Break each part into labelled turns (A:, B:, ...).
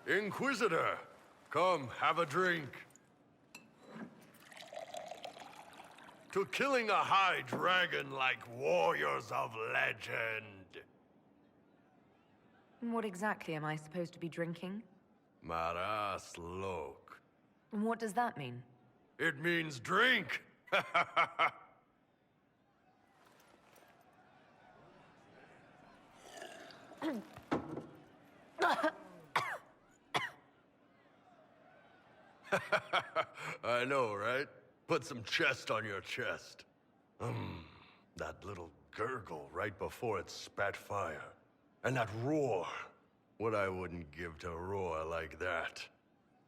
A: Inquisitor, come have a drink. To killing a high dragon like warriors of legend.
B: What exactly am I supposed to be drinking?
A: Maras lok.
B: And what does that mean?
A: It means drink. I know, right? Put some chest on your chest. That little gurgle right before it spat fire. And that roar. What I wouldn't give to roar like that.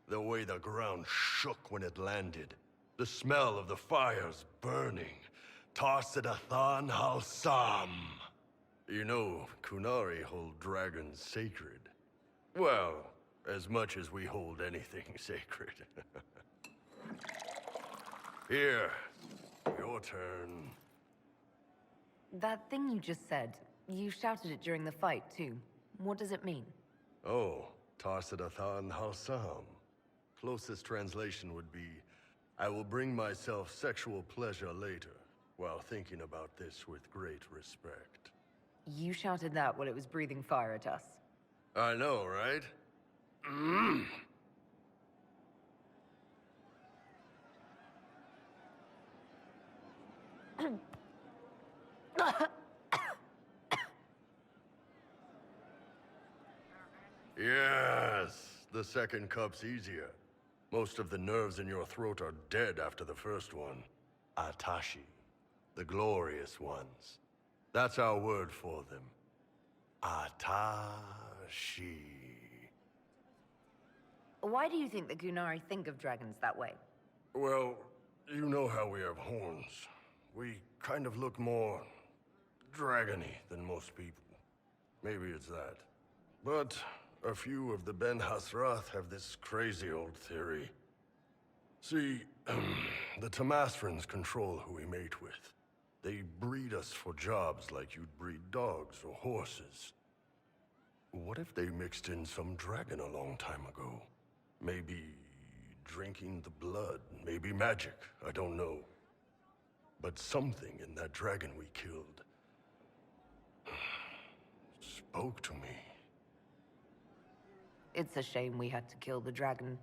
A: The way the ground shook when it landed. The smell of the fires burning. Tarsidathan Halsam. You know, Kunari hold dragons sacred. Well, as much as we hold anything sacred. Here, your turn.
B: That thing you just said, you shouted it during the fight, too. What does it mean?
A: Oh, Tarsidathan Halsam. Closest translation would be, I will bring myself sexual pleasure later, while thinking about this with great respect.
B: You shouted that while it was breathing fire at us.
A: I know, right? Yes, the second cup's easier. Most of the nerves in your throat are dead after the first one. Atashi, the glorious ones. That's our word for them. Atashi.
B: Why do you think the Gunari think of dragons that way?
A: Well, you know how we have horns. We kind of look more dragony than most people. Maybe it's that. But a few of the Ben Hasrath have this crazy old theory. See, the Tamasrans control who we mate with. They breed us for jobs like you'd breed dogs or horses. What if they mixed in some dragon a long time ago? Maybe drinking the blood, maybe magic, I don't know. But something in that dragon we killed spoke to me.
B: It's a shame we had to kill the dragon.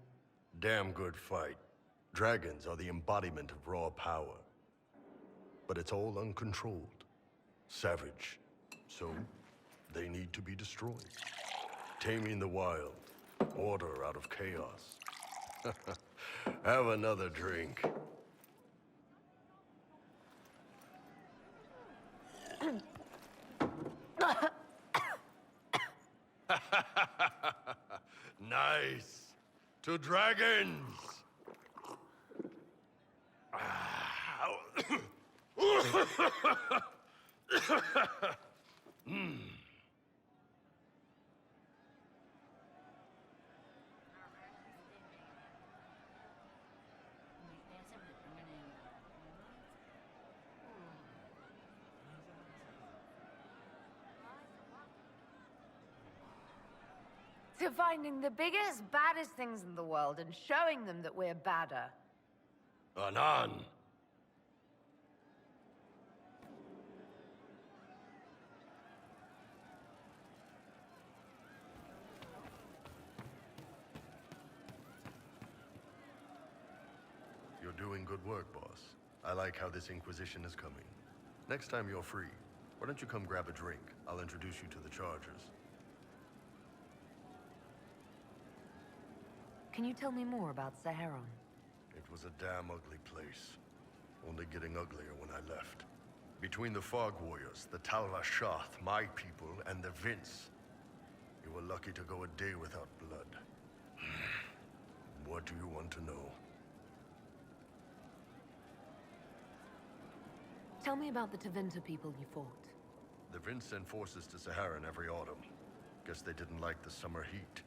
A: Damn good fight. Dragons are the embodiment of raw power. But it's all uncontrolled. Savage. So, they need to be destroyed. Taming the wild. Order out of chaos. Have another drink. Nice. To dragons.
B: To finding the biggest, baddest things in the world and showing them that we're badder.
A: Anan. You're doing good work, boss. I like how this Inquisition is coming. Next time you're free, why don't you come grab a drink? I'll introduce you to the Chargers.
B: Can you tell me more about Saharon?
A: It was a damn ugly place. Only getting uglier when I left. Between the Fog Warriors, the Talva Shath, my people, and the Vince. You were lucky to go a day without blood. What do you want to know?
B: Tell me about the Tevinter people you fought.
A: The Vince sent forces to Saharan every autumn. Guess they didn't like the summer heat.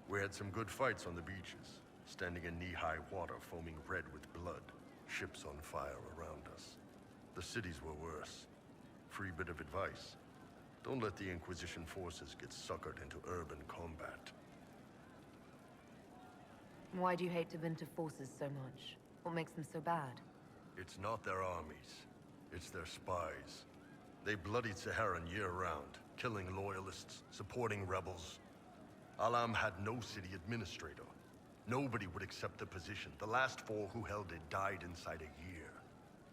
A: We had some good fights on the beaches, standing in knee-high water foaming red with blood, ships on fire around us. The cities were worse. Free bit of advice. Don't let the Inquisition forces get suckered into urban combat.
B: Why do you hate Tevinter forces so much? What makes them so bad?
A: It's not their armies. It's their spies. They bloodied Saharan year-round, killing loyalists, supporting rebels. Alam had no city administrator. Nobody would accept the position. The last 4 who held it died inside a year.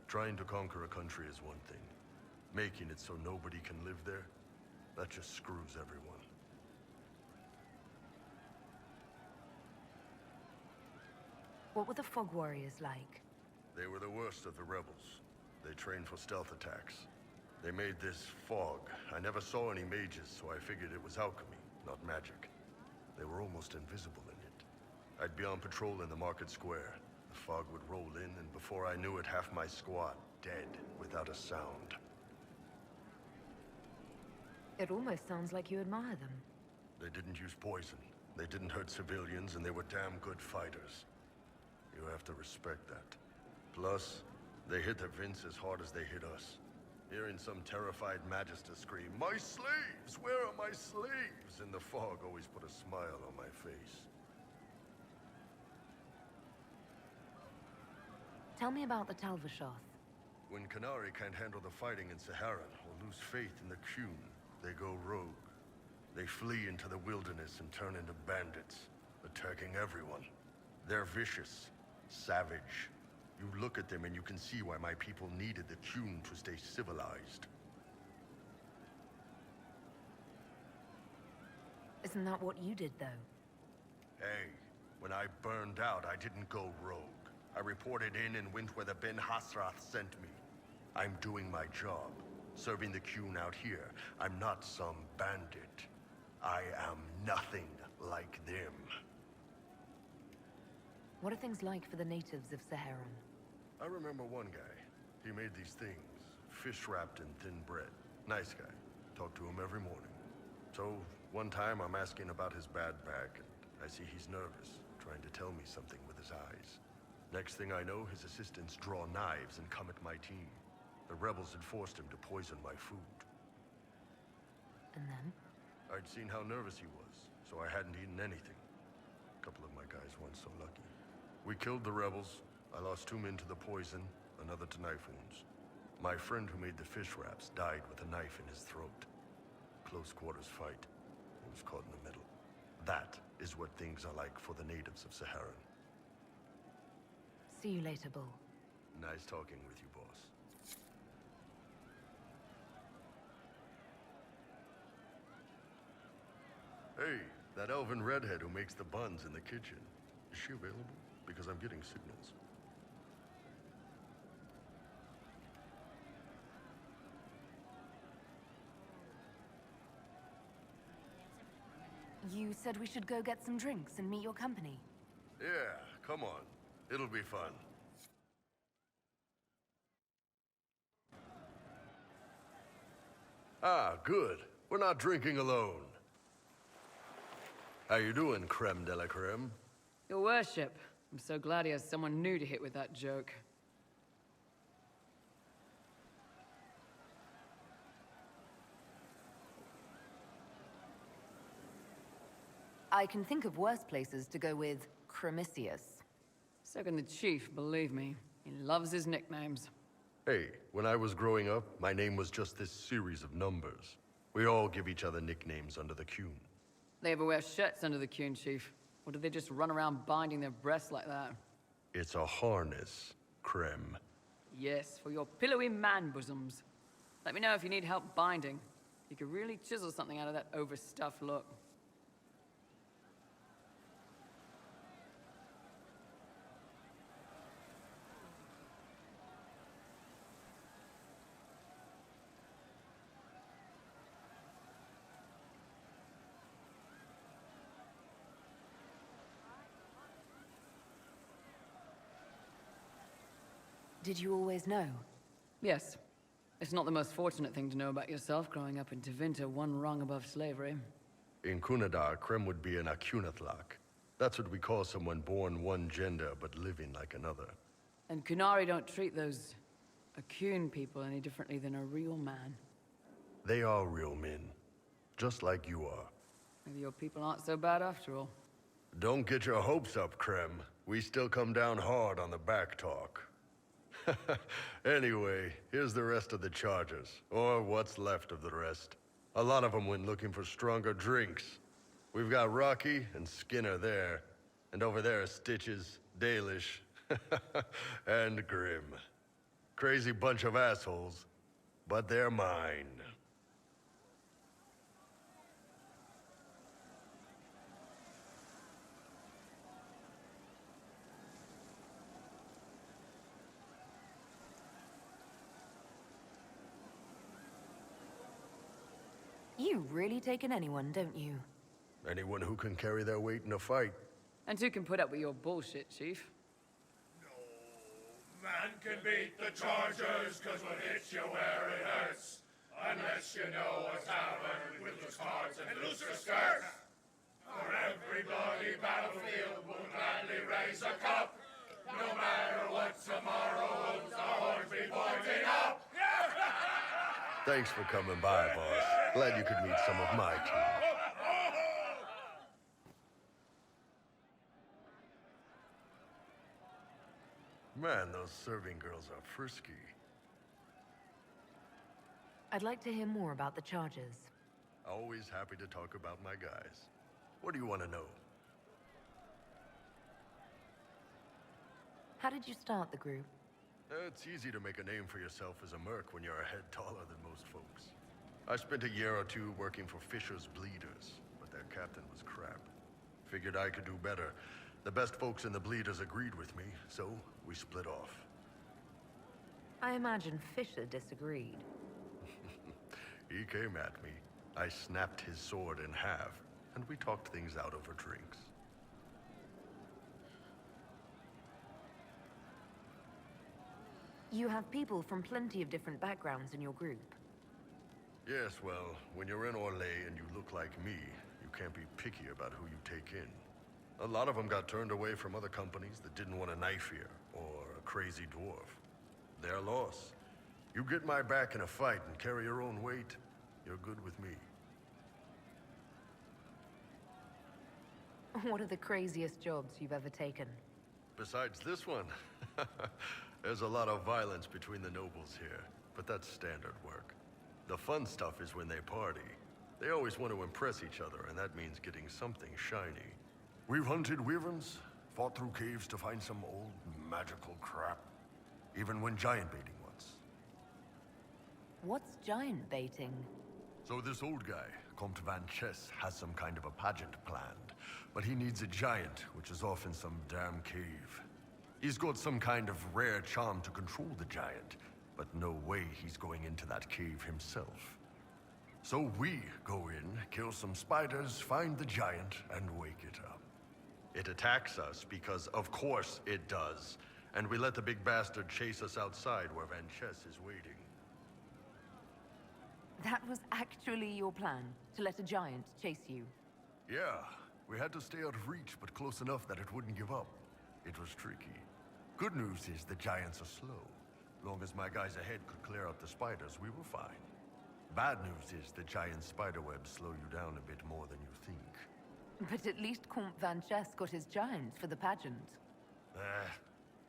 A: Trying to conquer a country is one thing. Making it so nobody can live there, that just screws everyone.
B: What were the Fog Warriors like?
A: They were the worst of the rebels. They trained for stealth attacks. They made this fog. I never saw any mages, so I figured it was alchemy, not magic. They were almost invisible in it. I'd be on patrol in the market square. The fog would roll in, and before I knew it, half my squad dead, without a sound.
B: It almost sounds like you admire them.
A: They didn't use poison. They didn't hurt civilians, and they were damn good fighters. You have to respect that. Plus, they hit the Vince as hard as they hit us. Hearing some terrified Magister scream, "My slaves! Where are my slaves?" in the fog always put a smile on my face.
B: Tell me about the Talvashoth.
A: When Qunari can't handle the fighting in Saharan or lose faith in the Qun, they go rogue. They flee into the wilderness and turn into bandits, attacking everyone. They're vicious, savage. You look at them and you can see why my people needed the Qun to stay civilized.
B: Isn't that what you did, though?
A: Hey, when I burned out, I didn't go rogue. I reported in and went where the Ben Hasrath sent me. I'm doing my job, serving the Qun out here. I'm not some bandit. I am nothing like them.
B: What are things like for the natives of Saharan?
A: I remember one guy. He made these things, fish wrapped in thin bread. Nice guy. Talk to him every morning. So, one time I'm asking about his bad back, and I see he's nervous, trying to tell me something with his eyes. Next thing I know, his assistants draw knives and come at my team. The rebels had forced him to poison my food.
B: And then?
A: I'd seen how nervous he was, so I hadn't eaten anything. A couple of my guys weren't so lucky. We killed the rebels. I lost 2 men to the poison, another to knife wounds. My friend who made the fish wraps died with a knife in his throat. Close quarters fight. He was caught in the middle. That is what things are like for the natives of Saharan.
B: See you later, Bull.
A: Nice talking with you, boss. Hey, that elven redhead who makes the buns in the kitchen. Is she available? Because I'm getting signals.
B: You said we should go get some drinks and meet your company.
A: Yeah, come on. It'll be fun. Ah, good. We're not drinking alone. How you doing, creme de la creme?
C: Your worship. I'm so glad he has someone new to hit with that joke.
B: I can think of worse places to go with Cremisius.
C: So can the chief, believe me. He loves his nicknames.
A: Hey, when I was growing up, my name was just this series of numbers. We all give each other nicknames under the Qun.
C: They ever wear shirts under the Qun, chief? Or do they just run around binding their breasts like that?
A: It's a harness, creme.
C: Yes, for your pillowy man bosoms. Let me know if you need help binding. You could really chisel something out of that overstuffed look.
B: Did you always know?
C: Yes. It's not the most fortunate thing to know about yourself growing up in Tevinter, one rung above slavery.
A: In Kunadar, creme would be an Akunathlak. That's what we call someone born one gender but living like another.
C: And Qunari don't treat those Akun people any differently than a real man.
A: They are real men, just like you are.
C: Maybe your people aren't so bad after all.
A: Don't get your hopes up, Krem. We still come down hard on the back talk. Anyway, here's the rest of the charges, or what's left of the rest. A lot of them went looking for stronger drinks. We've got Rocky and Skinner there, and over there are Stitches, Dalish, and Grim. Crazy bunch of assholes, but they're mine.
B: You really take in anyone, don't you?
A: Anyone who can carry their weight in a fight.
C: And who can put up with your bullshit, Chief?
D: No man can beat the Chargers, cause we'll hit you where it hurts. Unless you know a tavern with loose cards and looser skirts. For every bloody battlefield will gladly raise a cup. No matter what tomorrow holds, the horns be pointing up.
A: Thanks for coming by, boss. Glad you could meet some of my team. Man, those serving girls are frisky.
B: I'd like to hear more about the charges.
A: Always happy to talk about my guys. What do you want to know?
B: How did you start the group?
A: It's easy to make a name for yourself as a merc when you're a head taller than most folks. I spent a year or two working for Fisher's Bleeders, but their captain was crap. Figured I could do better. The best folks in the Bleeders agreed with me, so we split off.
B: I imagine Fisher disagreed.
A: He came at me. I snapped his sword in half, and we talked things out over drinks.
B: You have people from plenty of different backgrounds in your group.
A: Yes, well, when you're in Orlais and you look like me, you can't be picky about who you take in. A lot of them got turned away from other companies that didn't want a knife here, or a crazy dwarf. Their loss. You get my back in a fight and carry your own weight, you're good with me.
B: What are the craziest jobs you've ever taken?
A: Besides this one, there's a lot of violence between the nobles here, but that's standard work. The fun stuff is when they party. They always want to impress each other, and that means getting something shiny. We've hunted wyverns, fought through caves to find some old magical crap. Even went giant baiting once.
B: What's giant baiting?
A: So this old guy, Comte Van Chess, has some kind of a pageant planned. But he needs a giant, which is off in some damn cave. He's got some kind of rare charm to control the giant, but no way he's going into that cave himself. So we go in, kill some spiders, find the giant, and wake it up. It attacks us because, of course, it does. And we let the big bastard chase us outside where Van Chess is waiting.
B: That was actually your plan, to let a giant chase you.
A: Yeah, we had to stay out of reach, but close enough that it wouldn't give up. It was tricky. Good news is the giants are slow. Long as my guys ahead could clear out the spiders, we were fine. Bad news is the giant spiderwebs slow you down a bit more than you think.
B: But at least Comte Van Chess got his giant for the pageant.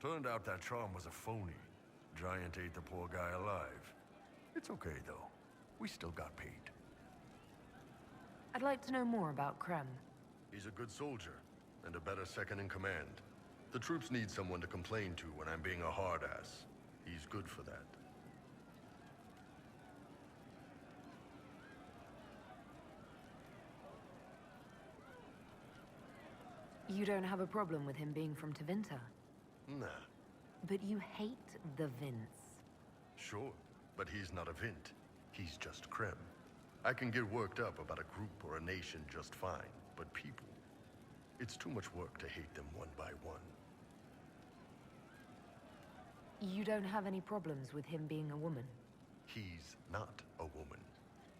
A: Turned out that charm was a phony. Giant ate the poor guy alive. It's okay, though. We still got paid.
B: I'd like to know more about Krem.
A: He's a good soldier, and a better second in command. The troops need someone to complain to when I'm being a hard-ass. He's good for that.
B: You don't have a problem with him being from Tevinter?
A: Nah,
B: But you hate the Vince.
A: sure, but he's not a Vint. He's just Krem. I can get worked up about a group or a nation just fine, but people... It's too much work to hate them one by one.
B: You don't have any problems with him being a woman?
A: He's not a woman.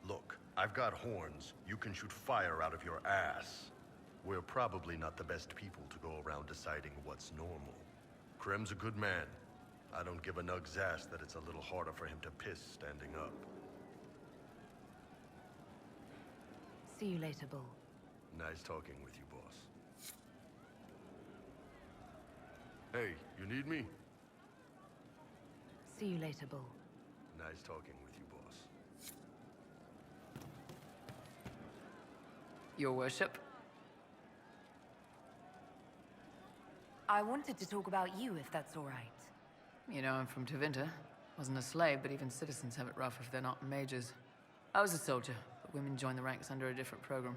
A: Look, I've got horns. You can shoot fire out of your ass. We're probably not the best people to go around deciding what's normal. Krem's a good man. I don't give a nug's ass that it's a little harder for him to piss standing up.
B: See you later, Bull.
A: Nice talking with you, boss. Hey, you need me?
B: See you later, Bull.
A: Nice talking with you, boss.
C: Your worship?
B: I wanted to talk about you, if that's all right.
C: You know, I'm from Tevinter. Wasn't a slave, but even citizens have it rough if they're not mages. I was a soldier, but women joined the ranks under a different program.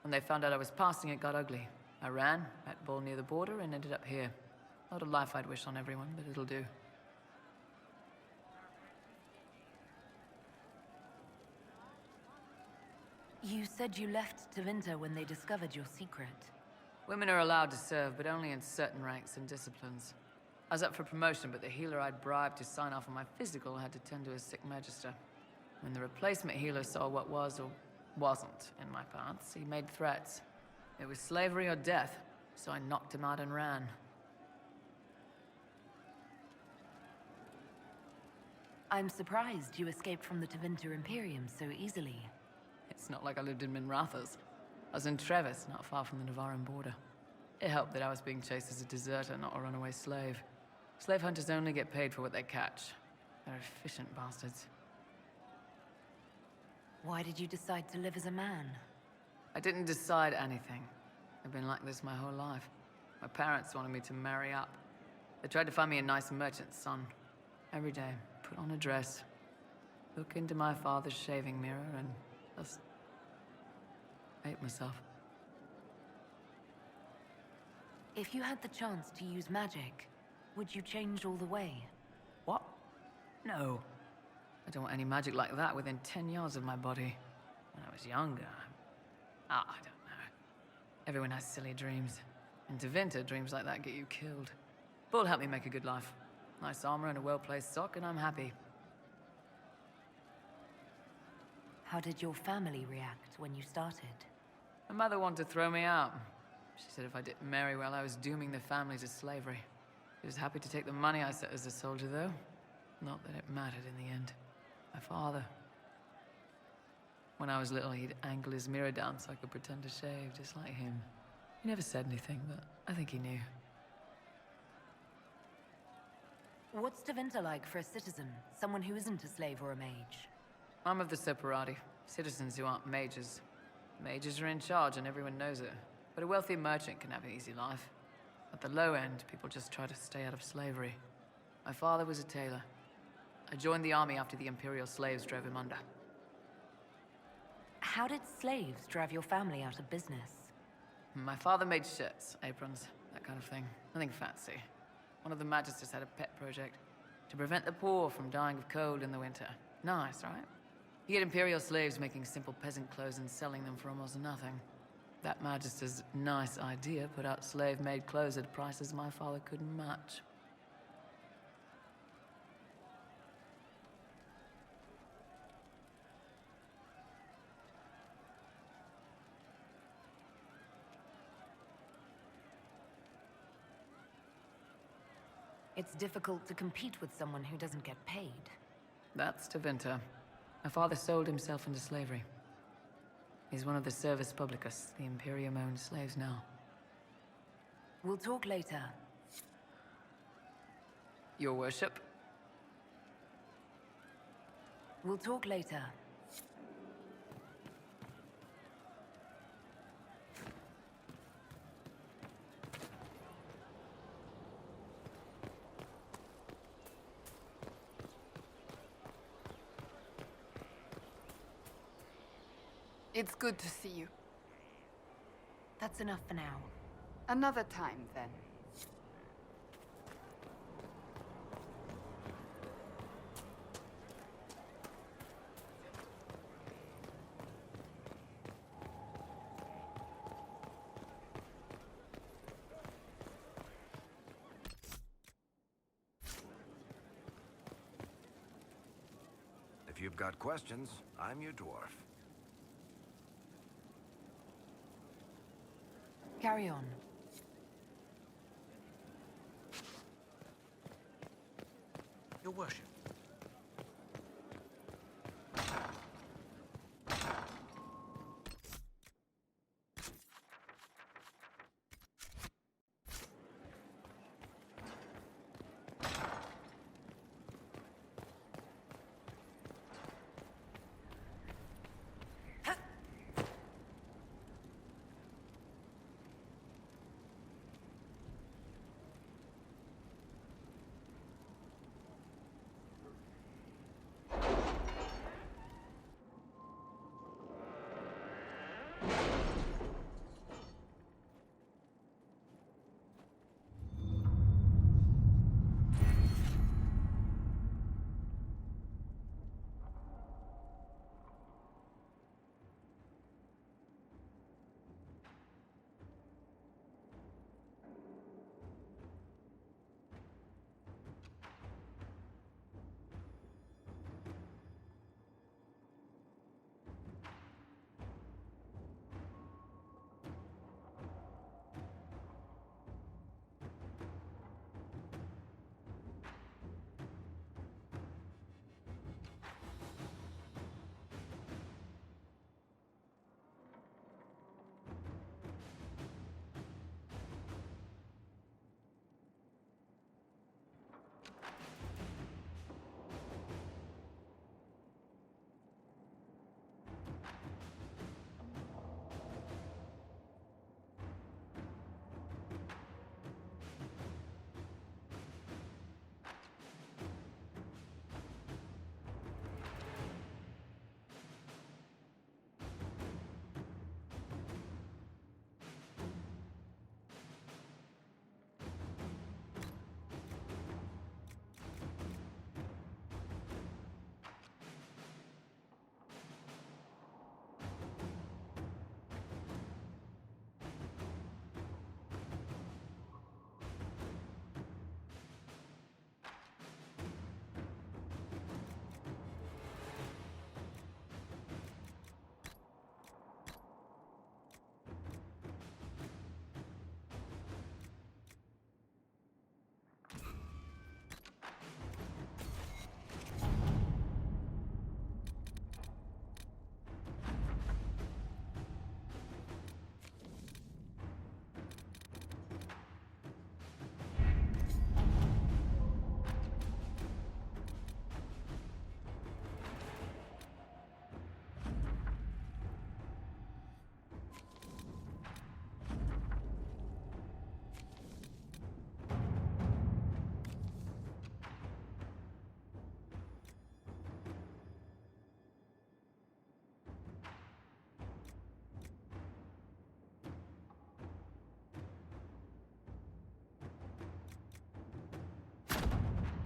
C: When they found out I was passing, it got ugly. I ran, met Bull near the border, and ended up here. Not a life I'd wish on everyone, but it'll do.
B: You said you left Tevinter when they discovered your secret.
C: Women are allowed to serve, but only in certain ranks and disciplines. I was up for promotion, but the healer I'd bribed to sign off on my physical had to tend to a sick magister. When the replacement healer saw what was or wasn't in my paths, he made threats. It was slavery or death, so I knocked him out and ran.
B: I'm surprised you escaped from the Tevinter Imperium so easily.
C: It's not like I lived in Minrathas. I was in Trevis, not far from the Navarran border. It helped that I was being chased as a deserter, not a runaway slave. Slave hunters only get paid for what they catch. They're efficient bastards.
B: Why did you decide to live as a man?
C: I didn't decide anything. I've been like this my whole life. My parents wanted me to marry up. They tried to find me a nice merchant's son. Every day, put on a dress, look into my father's shaving mirror, and just hate myself.
B: If you had the chance to use magic, would you change all the way?
C: What? No. I don't want any magic like that within 10 yards of my body. When I was younger, I don't know. Everyone has silly dreams. In Tevinter, dreams like that get you killed. Bull helped me make a good life. Nice armor and a well-placed sock, and I'm happy.
B: How did your family react when you started?
C: My mother wanted to throw me out. She said if I didn't marry well, I was dooming the family to slavery. She was happy to take the money I set as a soldier, though. Not that it mattered in the end. My father. When I was little, he'd angle his mirror down so I could pretend to shave, just like him. He never said anything, but I think he knew.
B: What's Tevinter like for a citizen? Someone who isn't a slave or a mage?
C: I'm of the Separati, citizens who aren't mages. Mages are in charge and everyone knows it. But a wealthy merchant can have an easy life. At the low end, people just try to stay out of slavery. My father was a tailor. I joined the army after the Imperial slaves drove him under.
B: How did slaves drive your family out of business?
C: My father made shirts, aprons, that kind of thing. Nothing fancy. One of the magisters had a pet project to prevent the poor from dying of cold in the winter. Nice, right? You get Imperial slaves making simple peasant clothes and selling them for almost nothing. That magister's nice idea put out slave-made clothes at prices my father couldn't match.
B: It's difficult to compete with someone who doesn't get paid.
C: That's Tevinter. My father sold himself into slavery. He's one of the Servus Publicus, the Imperium-owned slaves now.
B: We'll talk later.
C: Your worship?
B: We'll talk later.
E: It's good to see you.
B: That's enough for now.
E: Another time, then.
F: If you've got questions, I'm your dwarf.
B: Carry on.
F: Your worship.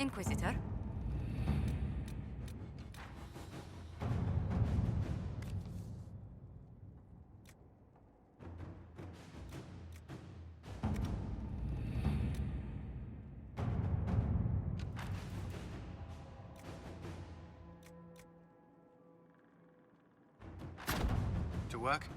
G: Inquisitor?
H: To work?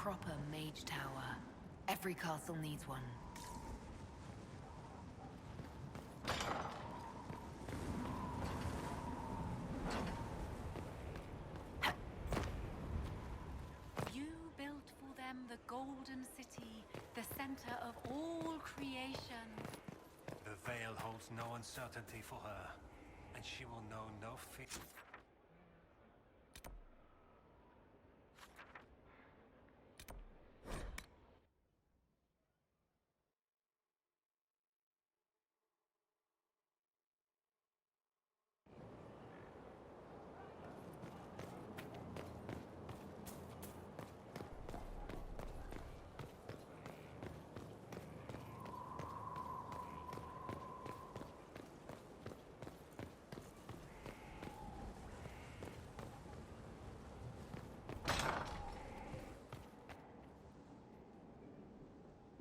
B: Proper mage tower. Every castle needs one.
G: You built for them the Golden City, the center of all creation.
I: The veil holds no uncertainty for her, and she will know no fear.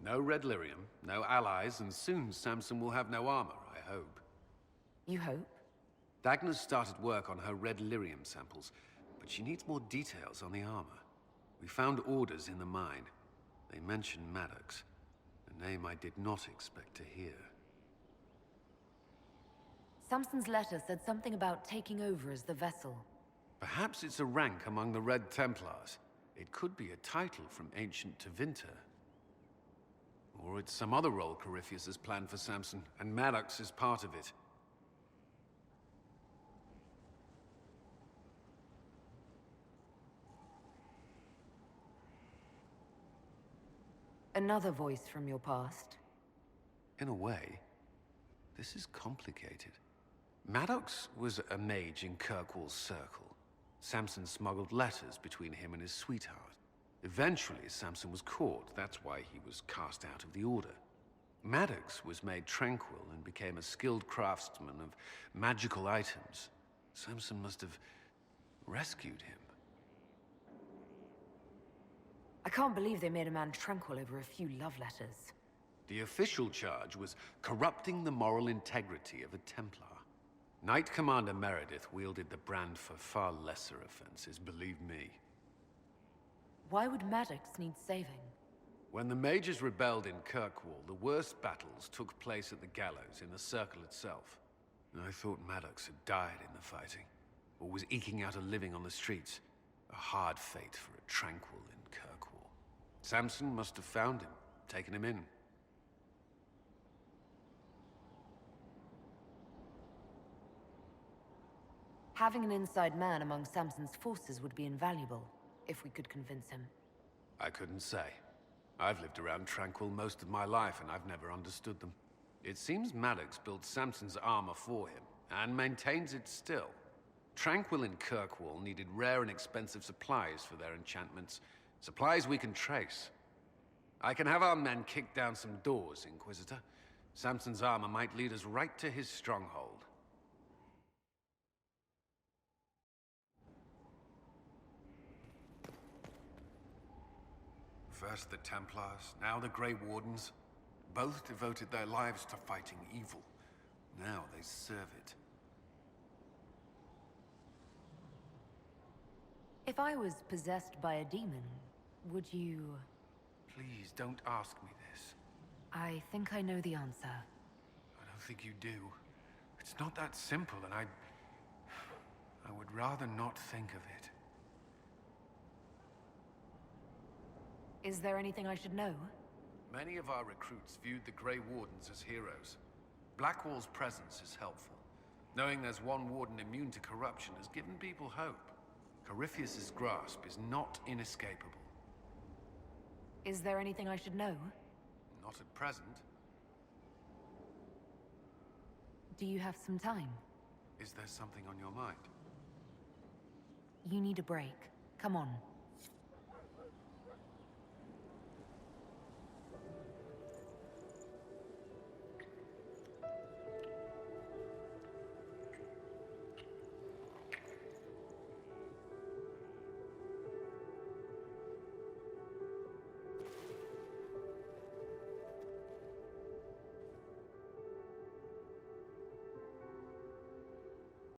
J: No red lyrium, no allies, and soon Samson will have no armor, I hope.
B: You hope?
J: Dagna's started work on her red lyrium samples, but she needs more details on the armor. We found orders in the mine. They mentioned Maddox, a name I did not expect to hear.
B: Samson's letter said something about taking over as the vessel.
J: Perhaps it's a rank among the Red Templars. It could be a title from Ancient to Vinter. Or it's some other role Corypheus has planned for Samson, and Maddox is part of it.
B: Another voice from your past.
J: In a way, this is complicated. Maddox was a mage in Kirkwall's circle. Samson smuggled letters between him and his sweetheart. Eventually, Samson was caught. That's why he was cast out of the Order. Maddox was made tranquil and became a skilled craftsman of magical items. Samson must have rescued him.
B: I can't believe they made a man tranquil over a few love letters.
J: The official charge was corrupting the moral integrity of a Templar. Knight Commander Meredith wielded the brand for far lesser offenses, believe me.
B: Why would Maddox need saving?
J: When the mages rebelled in Kirkwall, the worst battles took place at the gallows in the circle itself. I thought Maddox had died in the fighting, or was eking out a living on the streets. A hard fate for a tranquil in Kirkwall. Samson must have found him, taken him in.
B: Having an inside man among Samson's forces would be invaluable, if we could convince him.
J: I couldn't say. I've lived around Tranquil most of my life, and I've never understood them. It seems Maddox built Samson's armor for him, and maintains it still. Tranquil and Kirkwall needed rare and expensive supplies for their enchantments. Supplies we can trace. I can have our men kick down some doors, Inquisitor. Samson's armor might lead us right to his stronghold. First the Templars, now the Grey Wardens. Both devoted their lives to fighting evil. Now they serve it.
B: If I was possessed by a demon, would you...
J: Please, don't ask me this.
B: I think I know the answer.
J: I don't think you do. It's not that simple, and I would rather not think of it.
B: Is there anything I should know?
J: Many of our recruits viewed the Grey Wardens as heroes. Blackwall's presence is helpful. Knowing there's one warden immune to corruption has given people hope. Corypheus's grasp is not inescapable.
B: Is there anything I should know?
J: Not at present.
B: Do you have some time?
J: Is there something on your mind?
B: You need a break. Come on.